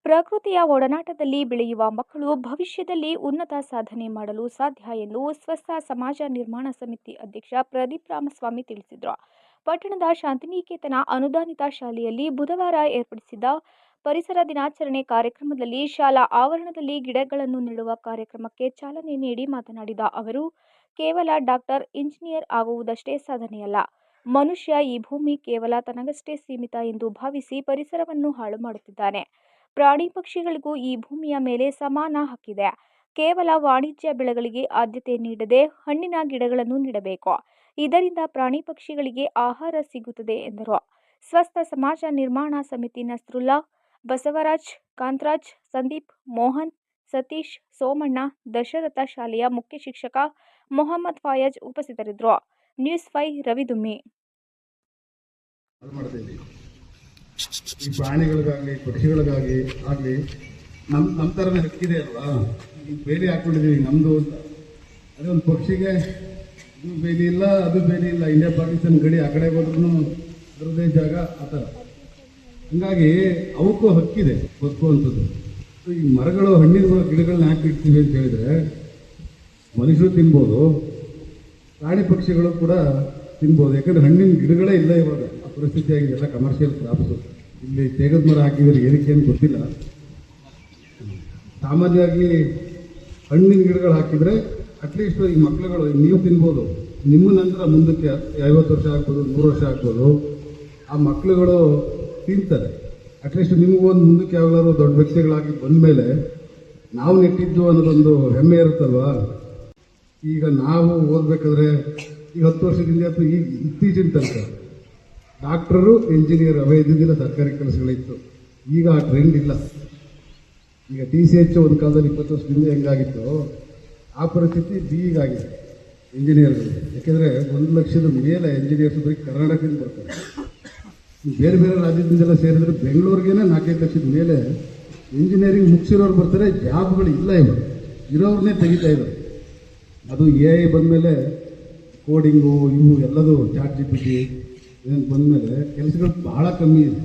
ಪ್ರಕೃತಿಯ ಒಡನಾಟದಲ್ಲಿ ಬೆಳೆಯುವ ಮಕ್ಕಳು ಭವಿಷ್ಯದಲ್ಲಿ ಉನ್ನತ ಸಾಧನೆ ಮಾಡಲು ಸಾಧ್ಯ ಎಂದು ಸ್ವಸ್ಥ ಸಮಾಜ ನಿರ್ಮಾಣ ಸಮಿತಿ ಅಧ್ಯಕ್ಷ ಪ್ರದೀಪ್ ರಾಮಸ್ವಾಮಿ ತಿಳಿಸಿದರು. ಪಟ್ಟಣದ ಶಾಂತಿನಿಕೇತನ ಅನುದಾನಿತ ಶಾಲೆಯಲ್ಲಿ ಬುಧವಾರ ಏರ್ಪಡಿಸಿದ್ದ ಪರಿಸರ ದಿನಾಚರಣೆ ಕಾರ್ಯಕ್ರಮದಲ್ಲಿ ಶಾಲಾ ಆವರಣದಲ್ಲಿ ಗಿಡಗಳನ್ನು ನೆಡುವ ಕಾರ್ಯಕ್ರಮಕ್ಕೆ ಚಾಲನೆ ನೀಡಿ ಮಾತನಾಡಿದ ಅವರು, ಕೇವಲ ಡಾಕ್ಟರ್, ಇಂಜಿನಿಯರ್ ಆಗುವುದಷ್ಟೇ ಸಾಧನೆಯಲ್ಲ. ಮನುಷ್ಯ ಈ ಭೂಮಿ ಕೇವಲ ತನಗಷ್ಟೇ ಸೀಮಿತ ಎಂದು ಭಾವಿಸಿ ಪರಿಸರವನ್ನು ಹಾಳು ಮಾಡುತ್ತಿದ್ದಾನೆ. ಪ್ರಾಣಿ ಪಕ್ಷಿಗಳಿಗೂ ಈ ಭೂಮಿಯ ಮೇಲೆ ಸಮಾನ ಹಕ್ಕಿದೆ. ಕೇವಲ ವಾಣಿಜ್ಯ ಬೆಳೆಗಳಿಗೆ ಆದ್ಯತೆ ನೀಡದೆ ಹಣ್ಣಿನ ಗಿಡಗಳನ್ನು ನೆಡಬೇಕು. ಇದರಿಂದ ಪ್ರಾಣಿ ಪಕ್ಷಿಗಳಿಗೆ ಆಹಾರ ಸಿಗುತ್ತದೆ ಎಂದರು. ಸ್ವಸ್ಥ ಸಮಾಜ ನಿರ್ಮಾಣ ಸಮಿತಿ ನಸ್ರುಲ್ಲಾ, ಬಸವರಾಜ್, ಕಾಂತರಾಜ್, ಸಂದೀಪ್, ಮೋಹನ್, ಸತೀಶ್, ಸೋಮಣ್ಣ, ದಶರಥ ಶಾಲೆಯ ಮುಖ್ಯ ಶಿಕ್ಷಕ ಮೊಹಮ್ಮದ್ ಫಾಯಜ್ ಉಪಸ್ಥಿತರಿದ್ದರು. ನ್ಯೂಸ್ 5 ರವಿದುಮ್ಮಿ. ಈ ಪ್ರಾಣಿಗಳಿಗಾಗಲಿ ಪಕ್ಷಿಗಳಿಗಾಗಲಿ ನಮ್ಮ ಥರನೇ ಹಕ್ಕಿದೆ ಅಲ್ವಾ. ಈ ಬೇಲಿ ಹಾಕ್ಕೊಂಡಿದ್ದೀವಿ ನಮ್ಮದು ಅಂತ. ಅದೇ ಒಂದು ಪಕ್ಷಿಗೆ ಇದು ಬೇಲಿ ಇಲ್ಲ, ಅದು ಬೇಲಿ ಇಲ್ಲ. ಇಂಡಿಯಾ ಪಾಕಿಸ್ತಾನ ಗಡಿ ಆ ಕಡೆ ಹೋದ್ರೂ ಅದರದ್ದೇ ಜಾಗ ಆ ಥರ. ಹಂಗಾಗಿ ಅವಕ್ಕೂ ಹಕ್ಕಿದೆ ಬದುಕುವಂಥದ್ದು. ಈ ಮರಗಳು, ಹಣ್ಣಿನ ಗಿಡಗಳನ್ನ ಹಾಕಿಡ್ತೀವಿ ಅಂತ ಹೇಳಿದ್ರೆ ಮನುಷ್ಯರು ತಿನ್ಬೋದು, ಪ್ರಾಣಿ ಪಕ್ಷಿಗಳು ಕೂಡ ತಿನ್ಬೋದು. ಯಾಕಂದ್ರೆ ಹಣ್ಣಿನ ಗಿಡಗಳೇ ಇಲ್ಲ ಇವಾಗ. ಆ ಪರಿಸ್ಥಿತಿ ಆಗಿದೆ. ಎಲ್ಲ ಕಮರ್ಷಿಯಲ್ ಕ್ರಾಪ್ಸು. ಇಲ್ಲಿ ತೇಗದ ಮರ ಹಾಕಿದ್ರೆ ಏನಕ್ಕೆ ಏನು ಗೊತ್ತಿಲ್ಲ. ಸಾಮಾನ್ಯವಾಗಿ ಹಣ್ಣಿನ ಗಿಡಗಳು ಹಾಕಿದರೆ ಅಟ್ಲೀಸ್ಟ್ ಈ ಮಕ್ಕಳುಗಳು ನೀವು ತಿನ್ಬೋದು. ನಿಮ್ಮ ನಂತರ ಮುಂದಕ್ಕೆ 50 ವರ್ಷ ಆಗ್ಬೋದು, 100 ವರ್ಷ ಆಗ್ಬೋದು, ಆ ಮಕ್ಕಳುಗಳು ತಿಂತಾರೆ. ಅಟ್ಲೀಸ್ಟ್ ನಿಮಗೊಂದು ಮುಂದಕ್ಕೆ ಯಾವಾಗಲಾದ್ರು ದೊಡ್ಡ ವ್ಯಕ್ತಿಗಳಾಗಿ ಬಂದ ಮೇಲೆ ನಾವು ನೆಟ್ಟಿದ್ದು ಅನ್ನೋದೊಂದು ಹೆಮ್ಮೆ ಇರುತ್ತಲ್ವಾ. ಈಗ ನಾವು ಓದಬೇಕಾದ್ರೆ ಈಗ 10 ವರ್ಷದಿಂದ ಈಗ ಇತ್ತೀಚಿನ ತನಕ ಡಾಕ್ಟರು, ಇಂಜಿನಿಯರ್ ಅವೇ ಇದ್ದಿದ್ದಿಲ್ಲ. ಸರ್ಕಾರಿ ಕೆಲಸಗಳಿತ್ತು. ಈಗ ಆ ಟ್ರೆಂಡ್ ಇಲ್ಲ. ಈಗ TCH ಒಂದು ಕಾಲದಲ್ಲಿ 20 ವರ್ಷದಿಂದ ಹೆಂಗಾಗಿತ್ತು ಆ ಪರಿಸ್ಥಿತಿ ಈಗಾಗಿದೆ ಇಂಜಿನಿಯರ್ಗಳು. ಯಾಕೆಂದರೆ 1 ಲಕ್ಷದ ಮೇಲೆ ಇಂಜಿನಿಯರ್ಸ್ ಬರೀ ಕರ್ನಾಟಕದಿಂದ ಬರ್ತಾರೆ. ಬೇರೆ ಬೇರೆ ರಾಜ್ಯದಿಂದೆಲ್ಲ ಸೇರಿದ್ರೆ ಬೆಂಗಳೂರಿಗೇ 4-5 ಲಕ್ಷದ ಮೇಲೆ ಇಂಜಿನಿಯರಿಂಗ್ ಮುಗಿಸಿರೋರು ಬರ್ತಾರೆ. ಜಾಬ್ಗಳು ಇಲ್ಲ, ಇವರು ಇರೋರನ್ನೇ ತೆಗಿತಾ ಇದ್ದಾರೆ. ಅದು AI ಬಂದಮೇಲೆ ಕೋಡಿಂಗು ಇವು ಎಲ್ಲದೂ ChatGPT ಬಂದಮೇಲೆ ಕೆಲಸಗಳು ಭಾಳ ಕಮ್ಮಿ ಇದೆ.